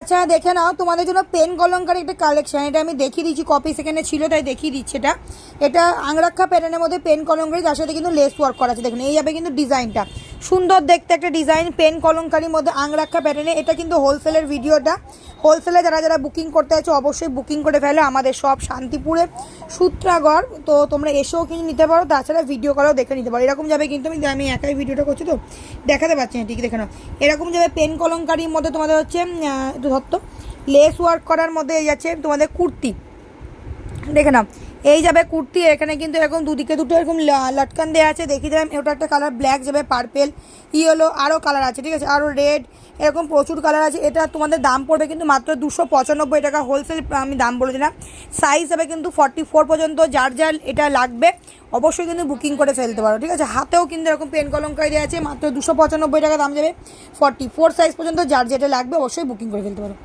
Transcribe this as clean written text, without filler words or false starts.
আচ্ছা দেখে নাও তোমাদের জন্য পেন কলমকারী একটা কালেকশন, এটা আমি দেখিয়ে দিচ্ছি, কপি সেখানে ছিল তাই দেখিয়ে দিচ্ছি। এটা আংরাক্ষা প্যাটার্নের মধ্যে পেন কলমকারী, তার সাথে কিন্তু লেস ওয়ার্ক করা আছে। দেখুন এই যাবে কিন্তু ডিজাইনটা সুন্দর দেখতে একটা ডিজাইন পেন কলমকারীর মধ্যে আংরাক্ষা প্যাটার্নে। এটা কিন্তু হোলসেলের ভিডিওটা, হোলসেলে যারা যারা বুকিং করতে আছে অবশ্যই বুকিং করে ফেলো। আমাদের সব শান্তিপুরে সূত্রাগড়, তো তোমরা এসেও কিন্তু নিতে পারো, তাছাড়া ভিডিও কলেও দেখে নিতে পারো। এরকম যাবে কিন্তু আমি একাই ভিডিওটা করছি তো দেখাতে পারছি না, ঠিক দেখে নাও। এরকম যাবে পেন কলমকারীর মধ্যে তোমাদের হচ্ছে একটু ধরতো লেস ওয়ার্ক করার মধ্যে এই যাচ্ছে তোমাদের কুর্তি, দেখে নাও এই যাবে কুর্তি। এখানে কিন্তু এরকম দুদিকে দুটো এরকম লটকান দেওয়া আছে, দেখিয়ে দিলাম। ওটা একটা কালার ব্ল্যাক যাবে, পার্পেল, ইয়েলো, আরও কালার আছে, ঠিক আছে, আরও রেড, এরকম প্রচুর কালার আছে। এটা তোমাদের দাম পড়বে কিন্তু মাত্র 295 টাকা, হোলসেল আমি দাম বলেছিলাম। সাইজ হবে কিন্তু 44 পর্যন্ত, যার যার এটা লাগবে অবশ্যই কিন্তু বুকিং করে ফেলতে পারো, ঠিক আছে। হাতেও কিন্তু এরকম পেন কলমকারী দেওয়া আছে, মাত্র 295 টাকা দাম যাবে, 44 সাইজ পর্যন্ত, যার যেটা লাগবে অবশ্যই বুকিং করে ফেলতে পারো।